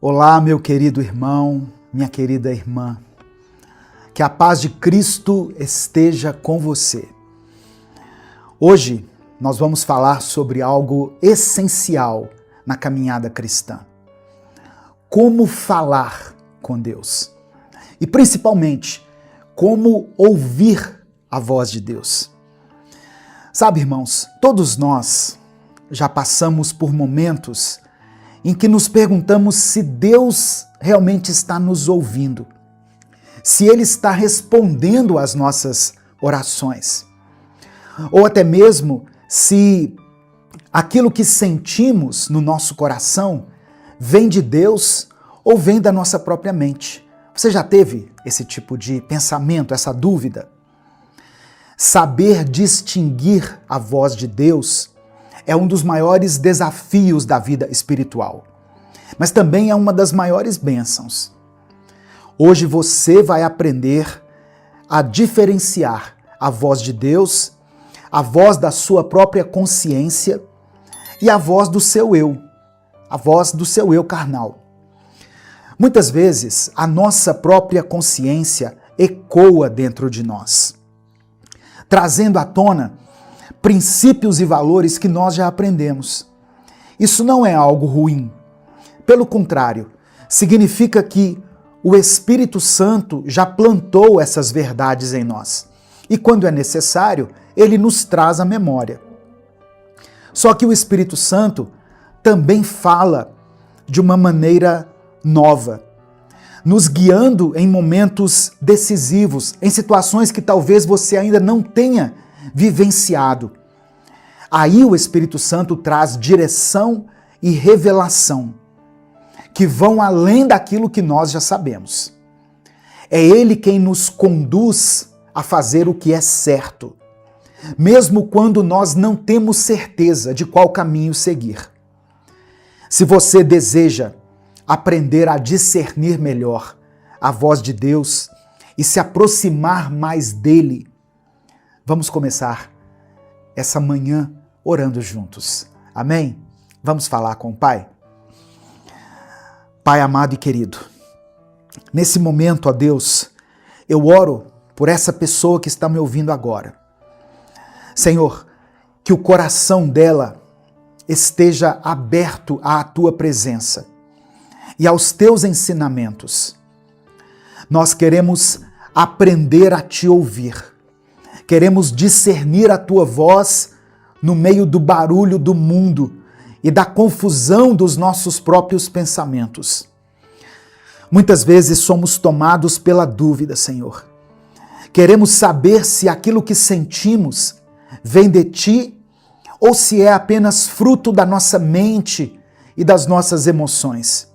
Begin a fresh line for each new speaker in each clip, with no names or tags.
Olá, meu querido irmão, minha querida irmã. Que a paz de Cristo esteja com você. Hoje nós vamos falar sobre algo essencial na caminhada cristã. Como falar com Deus. E principalmente, como ouvir a voz de Deus. Sabe, irmãos, todos nós já passamos por momentos em que nos perguntamos se Deus realmente está nos ouvindo, se Ele está respondendo às nossas orações, ou até mesmo se aquilo que sentimos no nosso coração vem de Deus ou vem da nossa própria mente. Você já teve esse tipo de pensamento, essa dúvida? Saber distinguir a voz de Deus é um dos maiores desafios da vida espiritual, mas também é uma das maiores bênçãos. Hoje você vai aprender a diferenciar a voz de Deus, a voz da sua própria consciência e a voz do seu eu, a voz do seu eu carnal. Muitas vezes a nossa própria consciência ecoa dentro de nós, trazendo à tona princípios e valores que nós já aprendemos. Isso não é algo ruim. Pelo contrário, significa que o Espírito Santo já plantou essas verdades em nós. E quando é necessário, ele nos traz à memória. Só que o Espírito Santo também fala de uma maneira nova, nos guiando em momentos decisivos, em situações que talvez você ainda não tenha vivenciado. Aí o Espírito Santo traz direção e revelação, que vão além daquilo que nós já sabemos. É Ele quem nos conduz a fazer o que é certo, mesmo quando nós não temos certeza de qual caminho seguir. Se você deseja aprender a discernir melhor a voz de Deus e se aproximar mais dele, vamos começar essa manhã orando juntos. Amém? Vamos falar com o Pai? Pai amado e querido, nesse momento, ó Deus, eu oro por essa pessoa que está me ouvindo agora. Senhor, que o coração dela esteja aberto à tua presença e aos teus ensinamentos. Nós queremos aprender a te ouvir. Queremos discernir a tua voz no meio do barulho do mundo e da confusão dos nossos próprios pensamentos. Muitas vezes somos tomados pela dúvida, Senhor. Queremos saber se aquilo que sentimos vem de ti ou se é apenas fruto da nossa mente e das nossas emoções.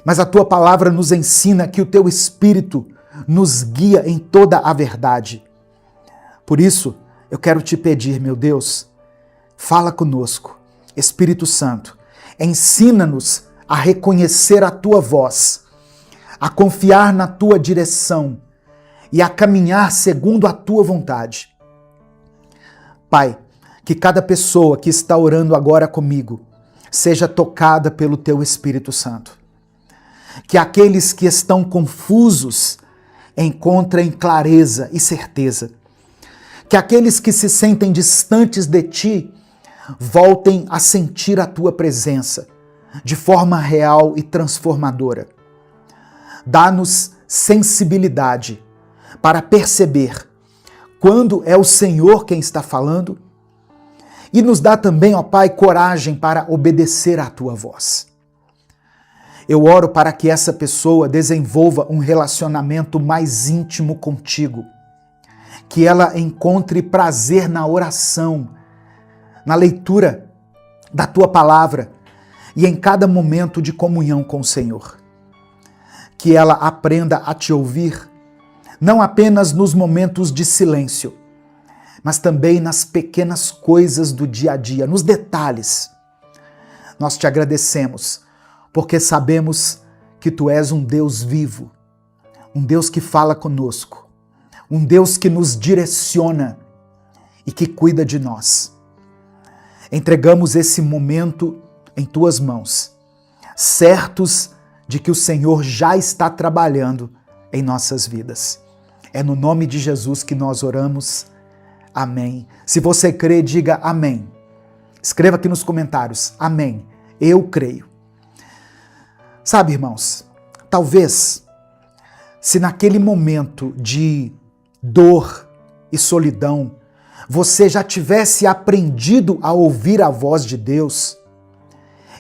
Mas a tua palavra nos ensina que o teu Espírito nos guia em toda a verdade. Por isso, eu quero te pedir, meu Deus, fala conosco. Espírito Santo, ensina-nos a reconhecer a tua voz, a confiar na tua direção e a caminhar segundo a tua vontade. Pai, que cada pessoa que está orando agora comigo seja tocada pelo teu Espírito Santo. Que aqueles que estão confusos encontrem clareza e certeza. Que aqueles que se sentem distantes de ti voltem a sentir a tua presença de forma real e transformadora. Dá-nos sensibilidade para perceber quando é o Senhor quem está falando e nos dá também, ó Pai, coragem para obedecer à tua voz. Eu oro para que essa pessoa desenvolva um relacionamento mais íntimo contigo, que ela encontre prazer na oração, na leitura da tua palavra e em cada momento de comunhão com o Senhor. Que ela aprenda a te ouvir, não apenas nos momentos de silêncio, mas também nas pequenas coisas do dia a dia, nos detalhes. Nós te agradecemos, porque sabemos que tu és um Deus vivo, um Deus que fala conosco, um Deus que nos direciona e que cuida de nós. Entregamos esse momento em tuas mãos, certos de que o Senhor já está trabalhando em nossas vidas. É no nome de Jesus que nós oramos. Amém. Se você crê, diga amém. Escreva aqui nos comentários, amém. Eu creio. Sabe, irmãos, talvez se naquele momento de dor e solidão, você já tivesse aprendido a ouvir a voz de Deus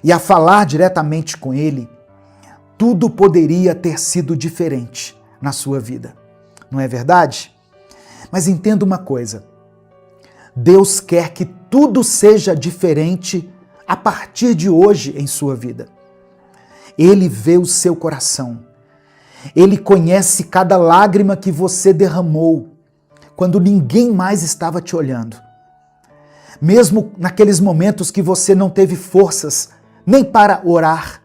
e a falar diretamente com Ele, tudo poderia ter sido diferente na sua vida. Não é verdade? Mas entenda uma coisa. Deus quer que tudo seja diferente a partir de hoje em sua vida. Ele vê o seu coração. Ele conhece cada lágrima que você derramou quando ninguém mais estava te olhando. Mesmo naqueles momentos que você não teve forças nem para orar,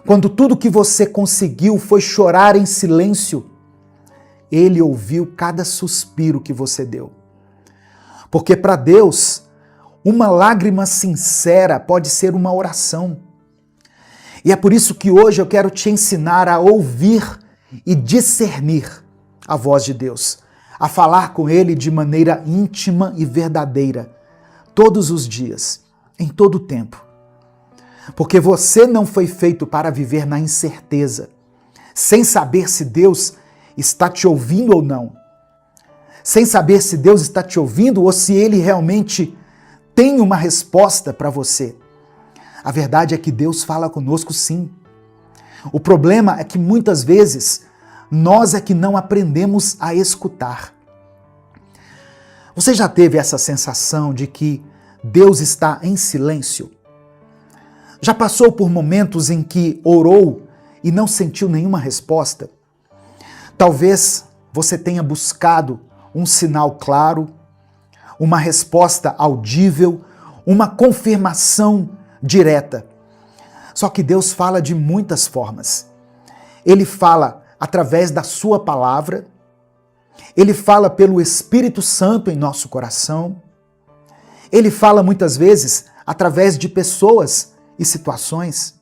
quando tudo que você conseguiu foi chorar em silêncio, Ele ouviu cada suspiro que você deu. Porque para Deus, uma lágrima sincera pode ser uma oração. E é por isso que hoje eu quero te ensinar a ouvir e discernir a voz de Deus, a falar com Ele de maneira íntima e verdadeira, todos os dias, em todo o tempo. Porque você não foi feito para viver na incerteza, sem saber se Deus está te ouvindo ou não, sem saber se Deus está te ouvindo ou se Ele realmente tem uma resposta para você. A verdade é que Deus fala conosco sim. O problema é que muitas vezes nós é que não aprendemos a escutar. Você já teve essa sensação de que Deus está em silêncio? Já passou por momentos em que orou e não sentiu nenhuma resposta? Talvez você tenha buscado um sinal claro, uma resposta audível, uma confirmação direta. Só que Deus fala de muitas formas. Ele fala através da sua palavra, Ele fala pelo Espírito Santo em nosso coração, Ele fala muitas vezes através de pessoas e situações.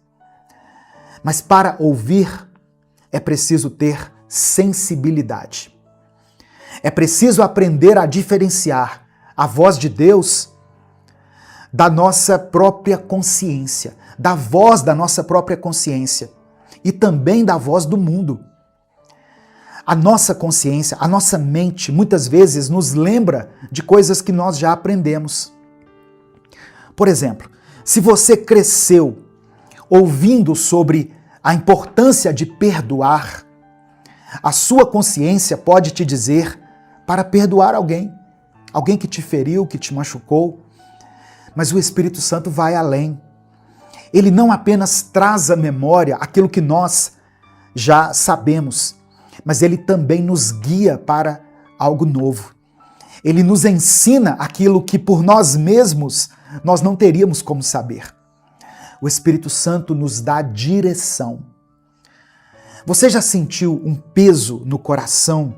Mas para ouvir é preciso ter sensibilidade. É preciso aprender a diferenciar a voz de Deus da nossa própria consciência, da voz da nossa própria consciência e também da voz do mundo. A nossa consciência, a nossa mente, muitas vezes nos lembra de coisas que nós já aprendemos. Por exemplo, se você cresceu ouvindo sobre a importância de perdoar, a sua consciência pode te dizer para perdoar alguém que te feriu, que te machucou. Mas o Espírito Santo vai além. Ele não apenas traz à memória aquilo que nós já sabemos, mas ele também nos guia para algo novo. Ele nos ensina aquilo que por nós mesmos nós não teríamos como saber. O Espírito Santo nos dá direção. Você já sentiu um peso no coração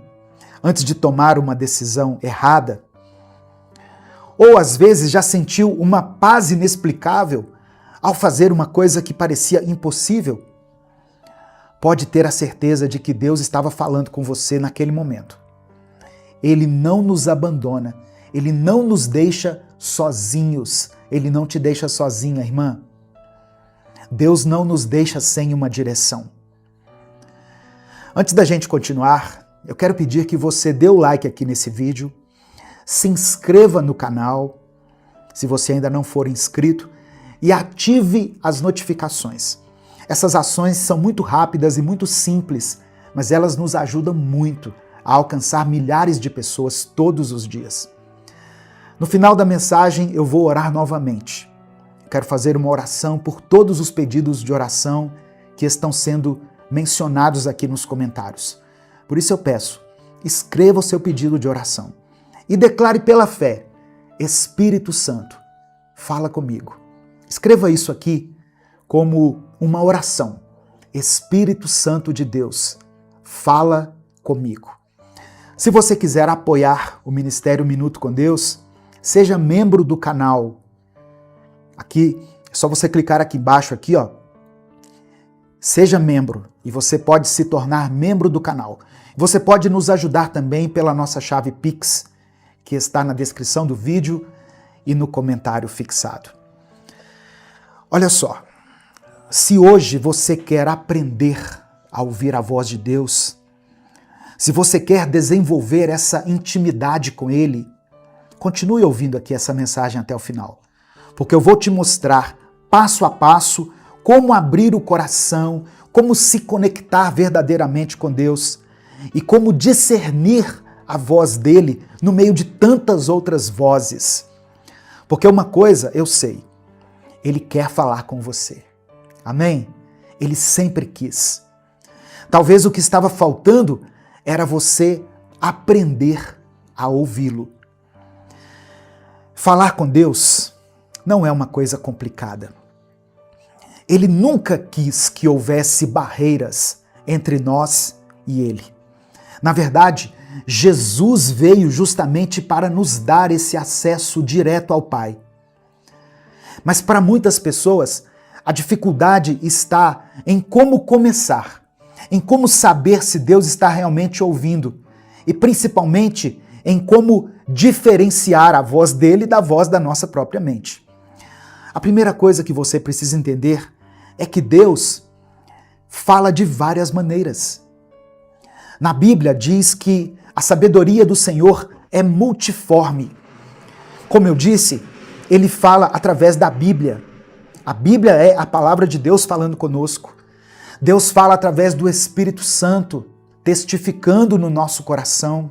antes de tomar uma decisão errada? Ou às vezes já sentiu uma paz inexplicável ao fazer uma coisa que parecia impossível? Pode ter a certeza de que Deus estava falando com você naquele momento. Ele não nos abandona, Ele não nos deixa sozinhos, Ele não te deixa sozinha, irmã. Deus não nos deixa sem uma direção. Antes da gente continuar, eu quero pedir que você dê o like aqui nesse vídeo, se inscreva no canal, se você ainda não for inscrito, e ative as notificações. Essas ações são muito rápidas e muito simples, mas elas nos ajudam muito a alcançar milhares de pessoas todos os dias. No final da mensagem, eu vou orar novamente. Quero fazer uma oração por todos os pedidos de oração que estão sendo mencionados aqui nos comentários. Por isso eu peço, escreva o seu pedido de oração e declare pela fé: Espírito Santo, fala comigo. Escreva isso aqui como uma oração. Espírito Santo de Deus, fala comigo. Se você quiser apoiar o Ministério Minuto com Deus, seja membro do canal. Aqui, é só você clicar aqui embaixo, aqui, ó. seja membro e você pode se tornar membro do canal. Você pode nos ajudar também pela nossa chave Pix, que está na descrição do vídeo e no comentário fixado. Olha só, se hoje você quer aprender a ouvir a voz de Deus, se você quer desenvolver essa intimidade com Ele, continue ouvindo aqui essa mensagem até o final, porque eu vou te mostrar passo a passo como abrir o coração, como se conectar verdadeiramente com Deus e como discernir a voz dele no meio de tantas outras vozes. Porque uma coisa eu sei, Ele quer falar com você. Amém? Ele sempre quis. Talvez o que estava faltando era você aprender a ouvi-lo. Falar com Deus não é uma coisa complicada. Ele nunca quis que houvesse barreiras entre nós e Ele. Na verdade, Jesus veio justamente para nos dar esse acesso direto ao Pai. Mas para muitas pessoas, a dificuldade está em como começar, em como saber se Deus está realmente ouvindo e principalmente em como diferenciar a voz dele da voz da nossa própria mente. A primeira coisa que você precisa entender é que Deus fala de várias maneiras. Na Bíblia diz que a sabedoria do Senhor é multiforme. Como eu disse, Ele fala através da Bíblia. A Bíblia é a palavra de Deus falando conosco. Deus fala através do Espírito Santo, testificando no nosso coração.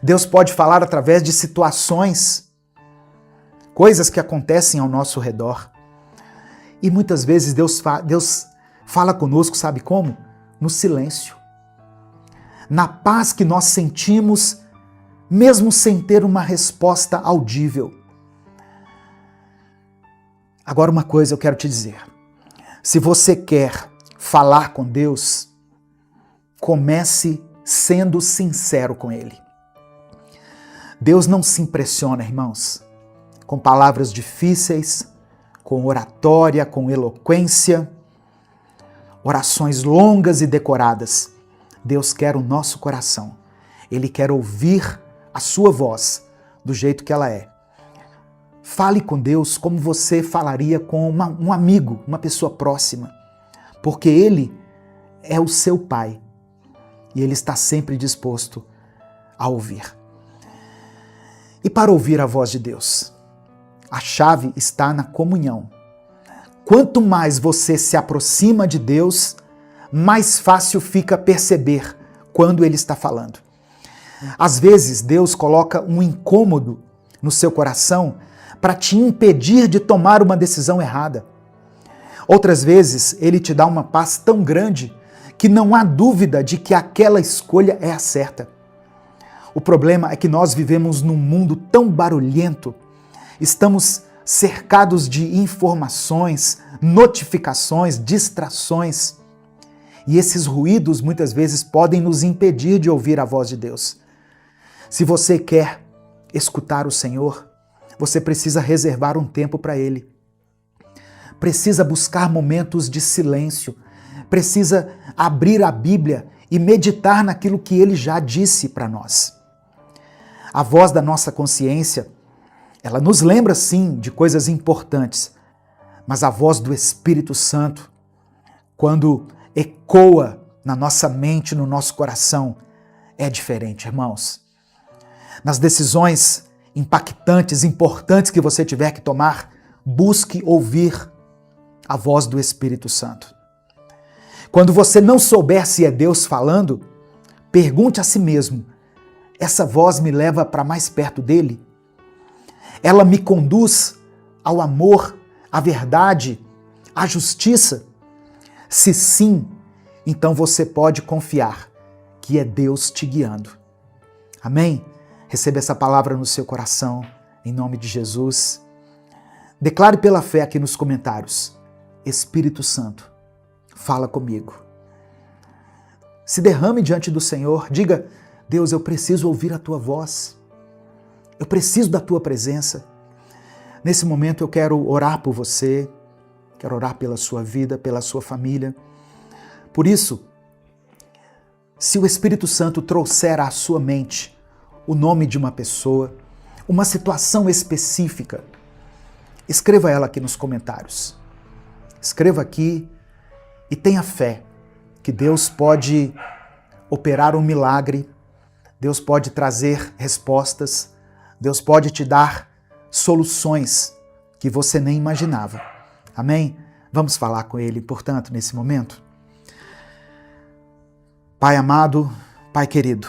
Deus pode falar através de situações, coisas que acontecem ao nosso redor. E muitas vezes Deus fala conosco, sabe como? No silêncio. Na paz que nós sentimos, mesmo sem ter uma resposta audível. Agora uma coisa eu quero te dizer. Se você quer falar com Deus, comece sendo sincero com Ele. Deus não se impressiona, irmãos, com palavras difíceis, com oratória, com eloquência, orações longas e decoradas. Deus quer o nosso coração. Ele quer ouvir a sua voz do jeito que ela é. Fale com Deus como você falaria com um amigo, uma pessoa próxima, porque Ele é o seu Pai e Ele está sempre disposto a ouvir. E para ouvir a voz de Deus, a chave está na comunhão. Quanto mais você se aproxima de Deus, mais fácil fica perceber quando Ele está falando. Às vezes, Deus coloca um incômodo no seu coração para te impedir de tomar uma decisão errada. Outras vezes, Ele te dá uma paz tão grande que não há dúvida de que aquela escolha é a certa. O problema é que nós vivemos num mundo tão barulhento, estamos cercados de informações, notificações, distrações, e esses ruídos muitas vezes podem nos impedir de ouvir a voz de Deus. Se você quer escutar o Senhor, você precisa reservar um tempo para Ele. Precisa buscar momentos de silêncio, precisa abrir a Bíblia e meditar naquilo que Ele já disse para nós. A voz da nossa consciência, ela nos lembra sim de coisas importantes, mas a voz do Espírito Santo, quando ecoa na nossa mente, no nosso coração, é diferente, irmãos. Nas decisões impactantes, importantes que você tiver que tomar, busque ouvir a voz do Espírito Santo. Quando você não souber se é Deus falando, pergunte a si mesmo: essa voz me leva para mais perto dele? Ela me conduz ao amor, à verdade, à justiça? Se sim, então você pode confiar que é Deus te guiando. Amém? Receba essa palavra no seu coração, em nome de Jesus. Declare pela fé aqui nos comentários: Espírito Santo, fala comigo. Se derrame diante do Senhor, diga: Deus, eu preciso ouvir a tua voz. Eu preciso da tua presença. Nesse momento eu quero orar por você. quero orar pela sua vida, pela sua família. Por isso, se o Espírito Santo trouxer à sua mente o nome de uma pessoa, uma situação específica, escreva ela aqui nos comentários. Escreva aqui e tenha fé que Deus pode operar um milagre, Deus pode trazer respostas, Deus pode te dar soluções que você nem imaginava. Amém? Vamos falar com Ele, portanto, nesse momento. Pai amado, Pai querido,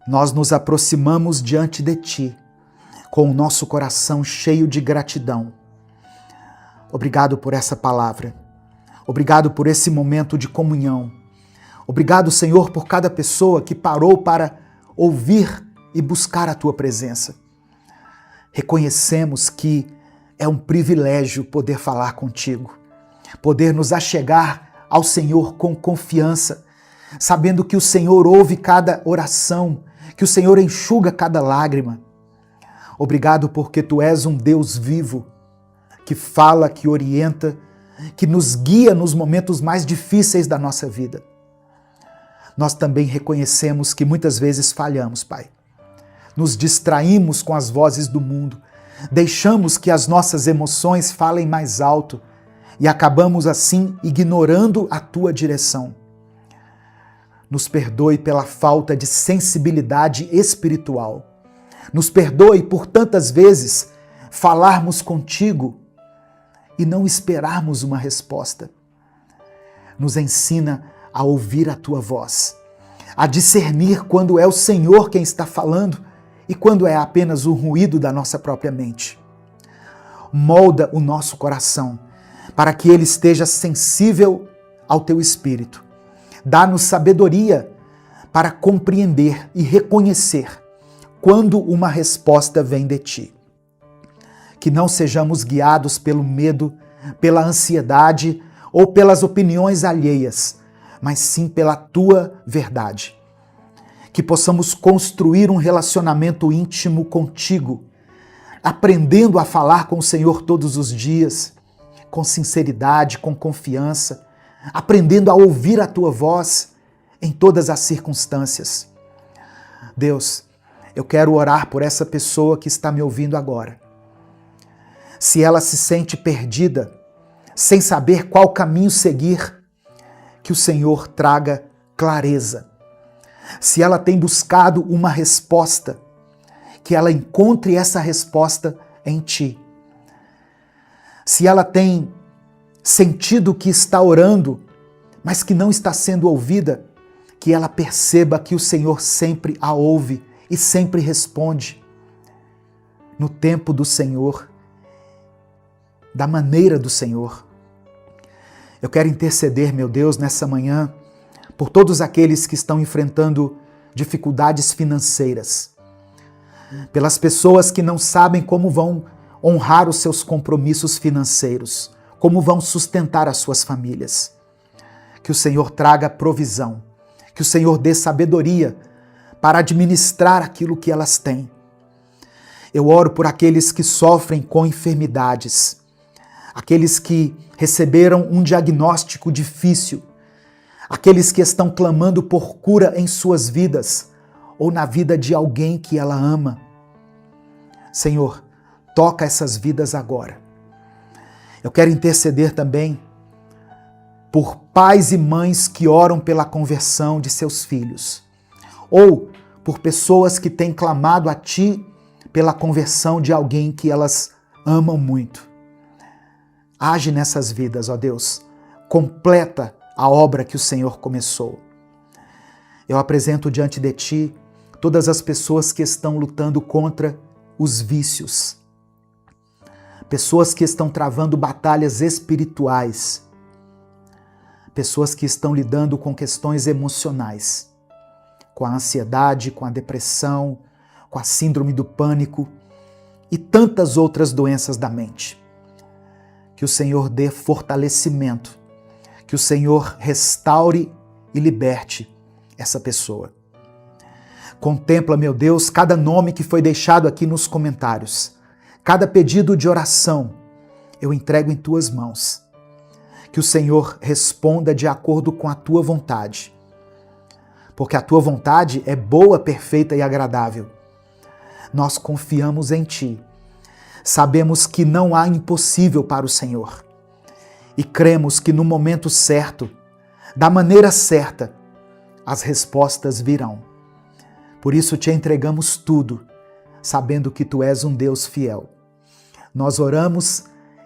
nós nos aproximamos diante de Ti com o nosso coração cheio de gratidão. Obrigado por essa palavra. Obrigado por esse momento de comunhão. Obrigado, Senhor, por cada pessoa que parou para ouvir e buscar a Tua presença. Reconhecemos que é um privilégio poder falar contigo, poder nos achegar ao Senhor com confiança, sabendo que o Senhor ouve cada oração, que o Senhor enxuga cada lágrima. Obrigado porque Tu és um Deus vivo, que fala, que orienta, que nos guia nos momentos mais difíceis da nossa vida. Nós também reconhecemos que muitas vezes falhamos, Pai. Nos distraímos com as vozes do mundo, deixamos que as nossas emoções falem mais alto e acabamos assim ignorando a Tua direção. Nos perdoe pela falta de sensibilidade espiritual. Nos perdoe por tantas vezes falarmos contigo e não esperarmos uma resposta. Nos ensina a ouvir a Tua voz, a discernir quando é o Senhor quem está falando e quando é apenas o ruído da nossa própria mente. Molda o nosso coração para que ele esteja sensível ao Teu Espírito. Dá-nos sabedoria para compreender e reconhecer quando uma resposta vem de Ti. Que não sejamos guiados pelo medo, pela ansiedade ou pelas opiniões alheias, mas sim pela Tua verdade. Que possamos construir um relacionamento íntimo contigo, aprendendo a falar com o Senhor todos os dias, com sinceridade, com confiança, aprendendo a ouvir a Tua voz em todas as circunstâncias. Deus, eu quero orar por essa pessoa que está me ouvindo agora. Se ela se sente perdida, sem saber qual caminho seguir, que o Senhor traga clareza. Se ela tem buscado uma resposta, que ela encontre essa resposta em Ti. Se ela tem sentido que está orando, mas que não está sendo ouvida, que ela perceba que o Senhor sempre a ouve e sempre responde. No tempo do Senhor, da maneira do Senhor. Eu quero interceder, meu Deus, nessa manhã, por todos aqueles que estão enfrentando dificuldades financeiras, pelas pessoas que não sabem como vão honrar os seus compromissos financeiros, como vão sustentar as suas famílias. Que o Senhor traga provisão, que o Senhor dê sabedoria para administrar aquilo que elas têm. Eu oro por aqueles que sofrem com enfermidades, aqueles que receberam um diagnóstico difícil, aqueles que estão clamando por cura em suas vidas ou na vida de alguém que ela ama. Senhor, toca essas vidas agora. Eu quero interceder também por pais e mães que oram pela conversão de seus filhos, ou por pessoas que têm clamado a Ti pela conversão de alguém que elas amam muito. Age nessas vidas, ó Deus. Completa a obra que o Senhor começou. Eu apresento diante de Ti todas as pessoas que estão lutando contra os vícios. Pessoas que estão travando batalhas espirituais. Pessoas que estão lidando com questões emocionais. Com a ansiedade, com a depressão, com a síndrome do pânico e tantas outras doenças da mente. Que o Senhor dê fortalecimento, que o Senhor restaure e liberte essa pessoa. Contempla, meu Deus, cada nome que foi deixado aqui nos comentários, cada pedido de oração, eu entrego em tuas mãos. Que o Senhor responda de acordo com a tua vontade. Porque a tua vontade é boa, perfeita e agradável. Nós confiamos em ti. Sabemos que não há impossível para o Senhor. E cremos que no momento certo, da maneira certa, as respostas virão. Por isso te entregamos tudo, sabendo que tu és um Deus fiel. Nós oramos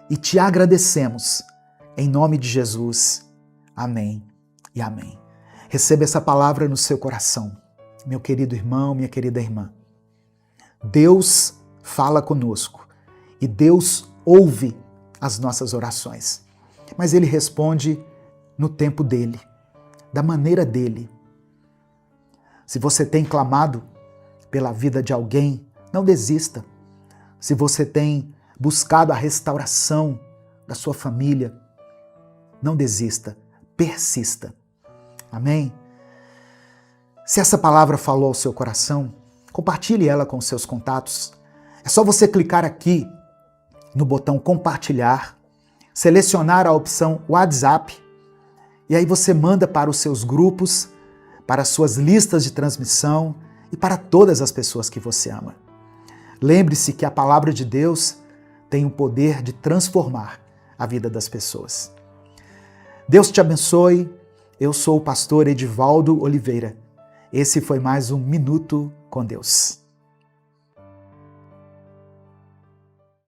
e te agradecemos. Em nome de Jesus. Amém e amém. Receba essa palavra no seu coração, meu querido irmão, minha querida irmã. Deus fala conosco e Deus ouve as nossas orações, mas Ele responde no tempo dele, da maneira dele. Se você tem clamado pela vida de alguém, não desista. Se você tem buscado a restauração da sua família, não desista, persista. Amém? Se essa palavra falou ao seu coração, compartilhe ela com seus contatos. É só você clicar aqui no botão compartilhar, selecionar a opção WhatsApp e aí você manda para os seus grupos, para as suas listas de transmissão e para todas as pessoas que você ama. Lembre-se que a palavra de Deus tem o poder de transformar a vida das pessoas. Deus te abençoe. Eu sou o pastor Edivaldo Oliveira. Esse foi mais um Minuto com Deus.